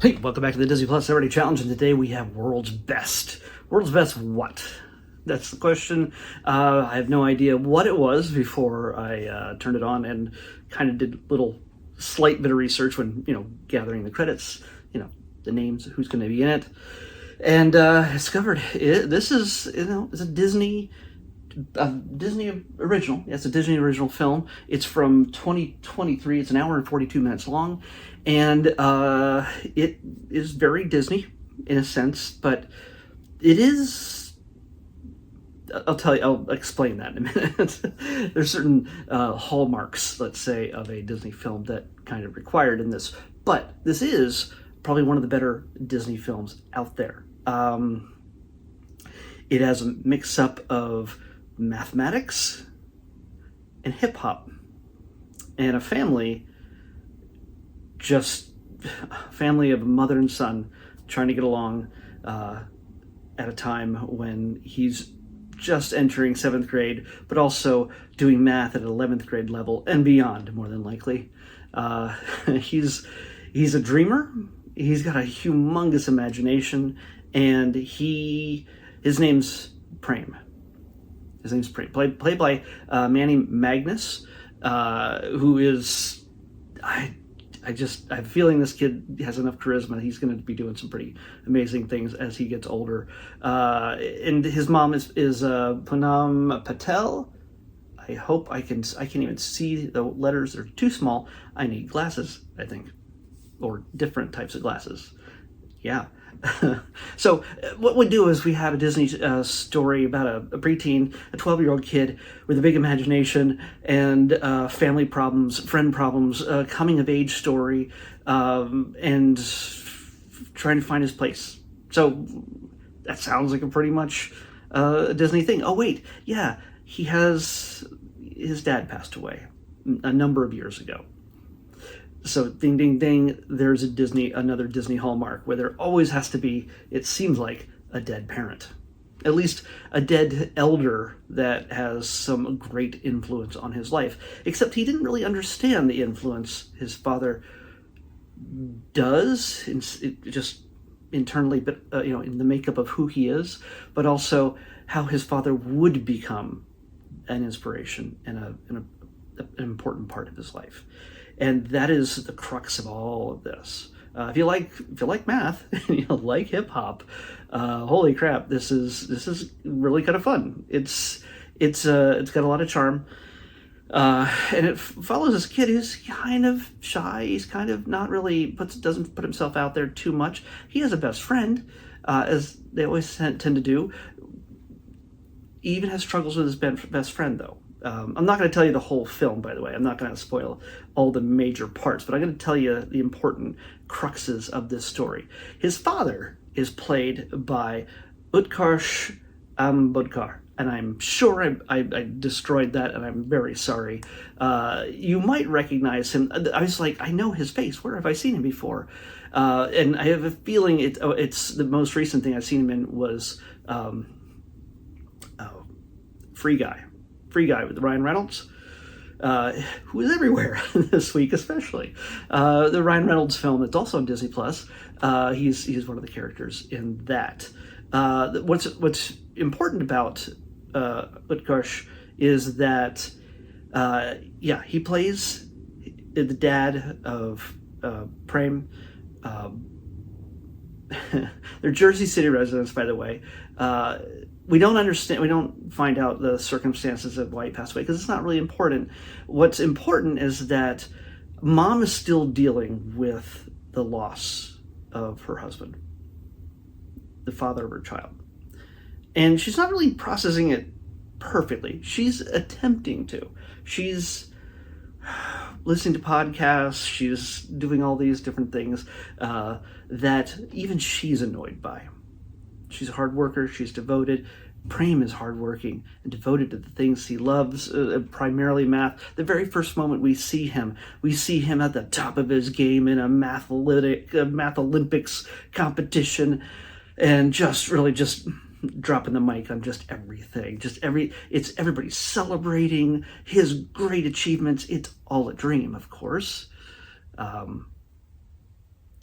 Hey, welcome back to the Disney Plus Celebrity Challenge, and today we have World's Best. World's Best what? That's the question. I have no idea what it was before I turned it on and kind of did a little slight bit of research when, gathering the credits, the names, who's going to be in it, and discovered this is, it's a Disney original. It's a Disney original film. It's from 2023. It's an hour and 42 minutes long, and it is very Disney in a sense, but it is. I'll explain that in a minute. There's certain hallmarks, let's say, of a Disney film that kind of required in this, but this is probably one of the better Disney films out there. It has a mix-up of mathematics and hip-hop and a family of a mother and son trying to get along at a time when he's just entering 7th grade, but also doing math at an 11th grade level and beyond, more than likely. He's a dreamer. He's got a humongous imagination, and his name's Prem. Played by Manny Magnus, who is, I have a feeling this kid has enough charisma. He's going to be doing some pretty amazing things as he gets older. And his mom is Poonam Patel. I hope I can't even see the letters. They're too small. I need glasses, I think, or different types of glasses. Yeah. So what we do is we have a Disney story about a preteen, a 12-year-old kid with a big imagination and family problems, friend problems, coming of age story, and trying to find his place. So that sounds like a pretty much a Disney thing. Oh wait, yeah, his dad passed away a number of years ago. So ding, ding, ding, there's another Disney hallmark where there always has to be, it seems like, a dead parent. At least a dead elder that has some great influence on his life. Except he didn't really understand the influence his father does, just internally, but in the makeup of who he is, but also how his father would become an inspiration and an important part of his life. And that is the crux of all of this. If you like math and you like hip hop, holy crap, this is really kind of fun. It's got a lot of charm, and it follows this kid who's kind of shy. He's kind of not really doesn't put himself out there too much. He has a best friend, as they always tend to do. He even has struggles with his best friend, though. I'm not going to tell you the whole film, by the way. I'm not going to spoil all the major parts, but I'm going to tell you the important cruxes of this story. His father is played by Utkarsh Ambudkar, and I'm sure I destroyed that, and I'm very sorry. You might recognize him. I was like, I know his face. Where have I seen him before? And I have a feeling it's the most recent thing I've seen him in was Free Guy with Ryan Reynolds, who is everywhere this week, especially. The Ryan Reynolds film that's also on Disney Plus. He's one of the characters in that. What's important about Utkarsh is that he plays the dad of Prem. They're Jersey City residents, by the way. We don't find out the circumstances of why he passed away because it's not really important. What's important is that mom is still dealing with the loss of her husband, the father of her child. And she's not really processing it perfectly. She's attempting to. She's listening to podcasts. She's doing all these different things that even she's annoyed by. She's a hard worker. She's devoted. Prem is hardworking and devoted to the things he loves, primarily math. The very first moment we see him at the top of his game in a math Olympics competition, and just dropping the mic on just everything. It's everybody celebrating his great achievements. It's all a dream, of course.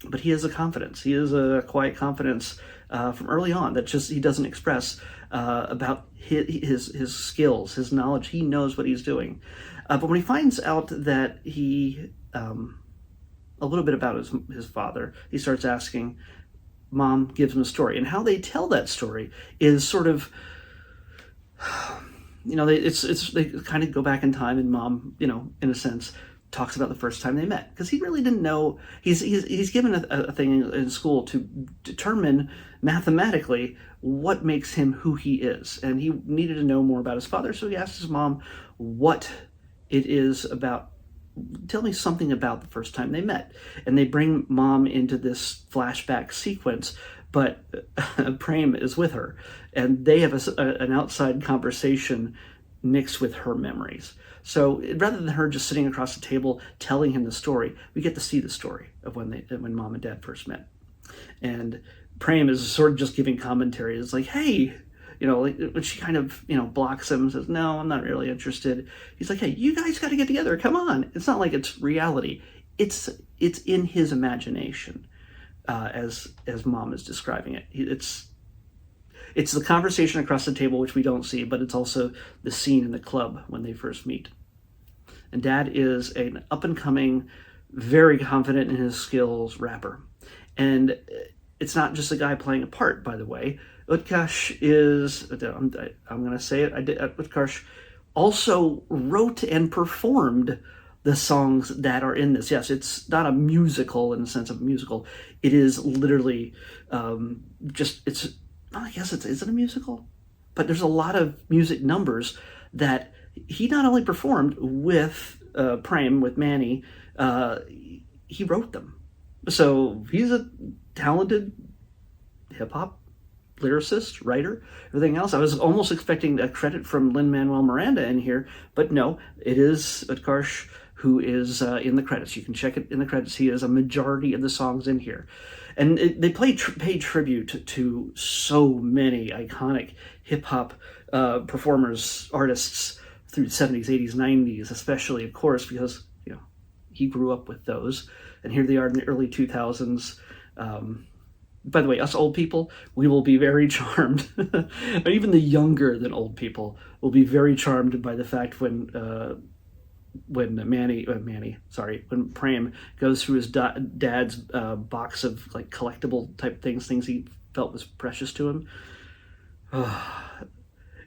But he has a confidence. He has a quiet confidence from early on that just he doesn't express about his skills, his knowledge. He knows what he's doing. But when he finds out that a little bit about his father, he starts asking. Mom gives him a story, and how they tell that story is sort of, they kind of go back in time, and Mom, in a sense, talks about the first time they met, because he really didn't know. He's given a thing in school to determine mathematically what makes him who he is, and he needed to know more about his father, so he asked his mom what it is about. Tell me something about the first time they met. And they bring Mom into this flashback sequence, but Prem is with her, and they have an outside conversation mixed with her memories. So rather than her just sitting across the table telling him the story, we get to see the story of when Mom and Dad first met. And Prem is sort of just giving commentary. It's like, hey, like when she kind of, blocks him and says, no, I'm not really interested. He's like, hey, you guys got to get together. Come on. It's not like it's reality. It's in his imagination, as Mom is describing it. It's the conversation across the table, which we don't see, but it's also the scene in the club when they first meet. And Dad is an up-and-coming, very confident in his skills rapper. And it's not just a guy playing a part, by the way. Utkarsh is, I'm going to say it, Utkarsh also wrote and performed the songs that are in this. Yes, it's not a musical in the sense of a musical. It is literally is it a musical? But there's a lot of music numbers that he not only performed with Prem, with Manny, he wrote them. So he's a talented hip-hop lyricist, writer, everything else. I was almost expecting a credit from Lin-Manuel Miranda in here, but no, it is Utkarsh who is in the credits. You can check it in the credits. He is a majority of the songs in here. And they pay tribute to so many iconic hip-hop performers, artists through the 70s, 80s, 90s, especially, of course, because he grew up with those. And here they are in the early 2000s. By the way, us old people, we will be very charmed, or even the younger than old people will be very charmed by the fact when Prem goes through his dad's box of like collectible type things he felt was precious to him.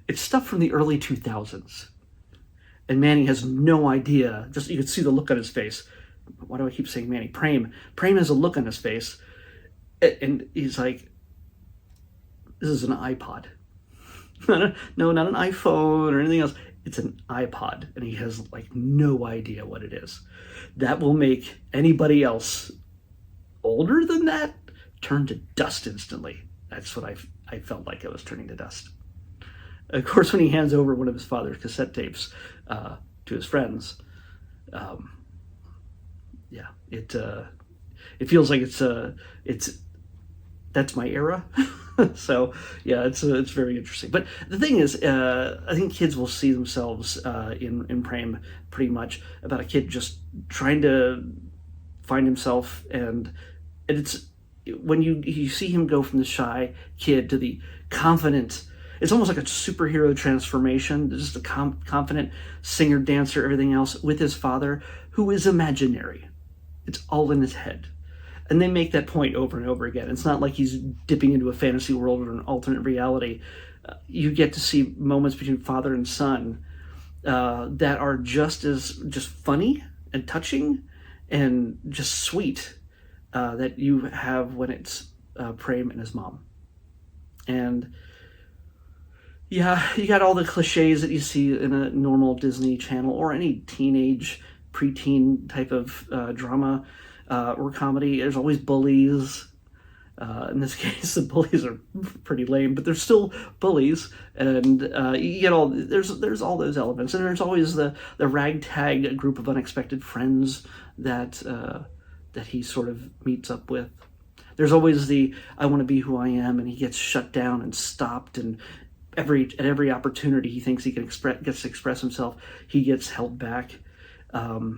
It's stuff from the early 2000s. And Manny has no idea. Just you can see the look on his face. Why do I keep saying Manny? Prem has a look on his face. And he's like, this is an iPod. No, not an iPhone or anything else. It's an iPod. And he has like no idea what it is. That will make anybody else older than that turn to dust instantly. That's what I felt like I was turning to dust. Of course, when he hands over one of his father's cassette tapes to his friends, it feels like it's that's my era. So yeah, it's very interesting. But the thing is, I think kids will see themselves in Prem pretty much about a kid just trying to find himself, and it's when you see him go from the shy kid to the confident. It's almost like a superhero transformation, just a confident singer, dancer, everything else with his father, who is imaginary. It's all in his head. And they make that point over and over again. It's not like he's dipping into a fantasy world or an alternate reality. You get to see moments between father and son that are just funny and touching and just sweet that you have when it's Prem and his mom. And yeah, you got all the cliches that you see in a normal Disney Channel or any teenage, preteen type of drama or comedy. There's always bullies. In this case, the bullies are pretty lame, but they're still bullies. And you get there's all those elements, and there's always the ragtag group of unexpected friends that he sort of meets up with. There's always the I want to be who I am, and he gets shut down and stopped, and at every opportunity he thinks he gets to express himself, he gets held back. But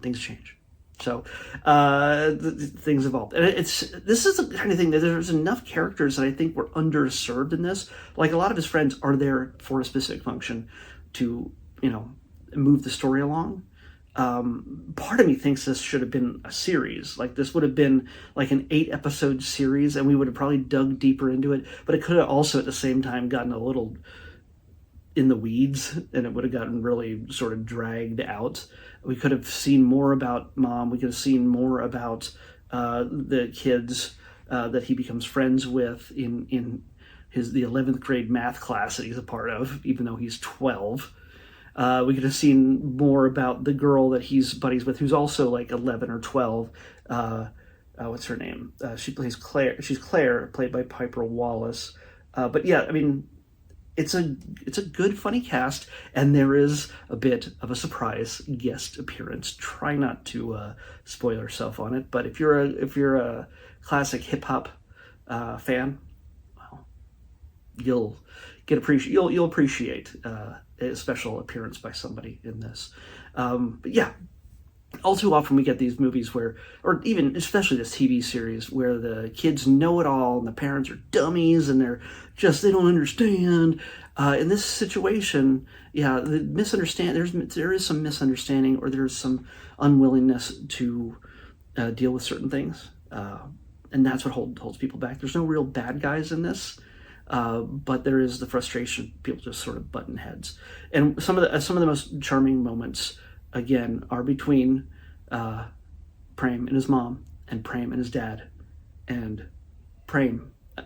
things change. So things evolved, and this is the kind of thing that there's enough characters that I think were underserved in this. Like, a lot of his friends are there for a specific function to, move the story along. Part of me thinks this should have been a series. Like, this would have been like an 8-episode series, and we would have probably dug deeper into it. But it could have also at the same time gotten a little in the weeds, and it would have gotten really sort of dragged out. We could have seen more about Mom. We could have seen more about the kids that he becomes friends with in the 11th grade math class that he's a part of, even though he's 12. We could have seen more about the girl that he's buddies with, who's also like 11 or 12. What's her name? She plays Claire. She's Claire, played by Piper Wallace. But yeah, I mean, it's a good, funny cast, and there is a bit of a surprise guest appearance. Try not to spoil yourself on it, but if you're a classic hip hop fan, well, you'll appreciate a special appearance by somebody in this. But yeah, all too often we get these movies where, or even especially this TV series, where the kids know it all and the parents are dummies and they don't understand. In this situation, yeah, there is some misunderstanding, or there's some unwillingness to deal with certain things, and that's what holds people back. There's no real bad guys in this. But there is the frustration of people just sort of button heads. And some of the most charming moments, again, are between Prem and his mom, and Prem and his dad, and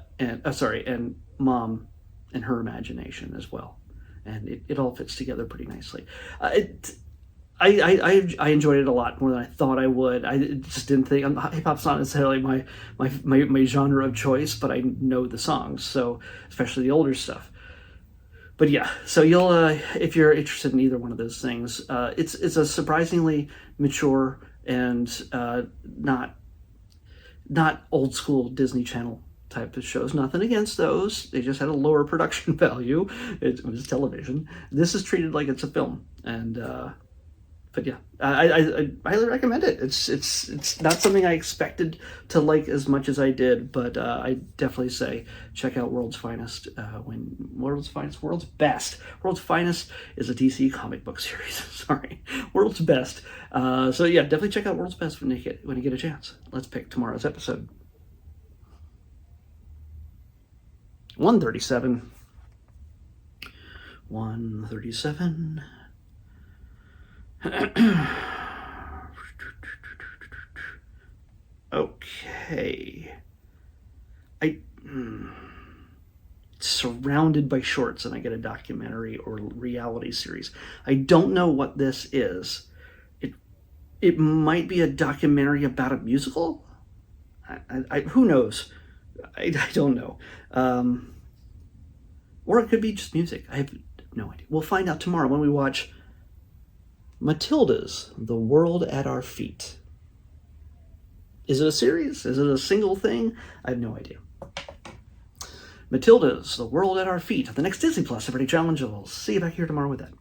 and Mom and her imagination as well. And it all fits together pretty nicely. I enjoyed it a lot more than I thought I would. I just didn't think hip hop's not necessarily my genre of choice, but I know the songs, so especially the older stuff. But yeah, so you'll if you're interested in either one of those things, it's a surprisingly mature and not old school Disney Channel type of shows. Nothing against those; they just had a lower production value. It was television. This is treated like it's a film, and. But yeah, I highly recommend it. It's not something I expected to like as much as I did, but I definitely say check out World's Finest. World's Best. World's Finest is a DC comic book series. Sorry, World's Best. So yeah, definitely check out World's Best when you get a chance. Let's pick tomorrow's episode. 137. 137. Okay. Surrounded by shorts, and I get a documentary or reality series. I don't know what this is. It might be a documentary about a musical. Who knows? I don't know. Or it could be just music. I have no idea. We'll find out tomorrow when we watch Matilda's The World at Our Feet. Is it a series? Is it a single thing? I have no idea. Matilda's The World at Our Feet, the next Disney Plus Celebrity Challenge. We'll see you back here tomorrow with that.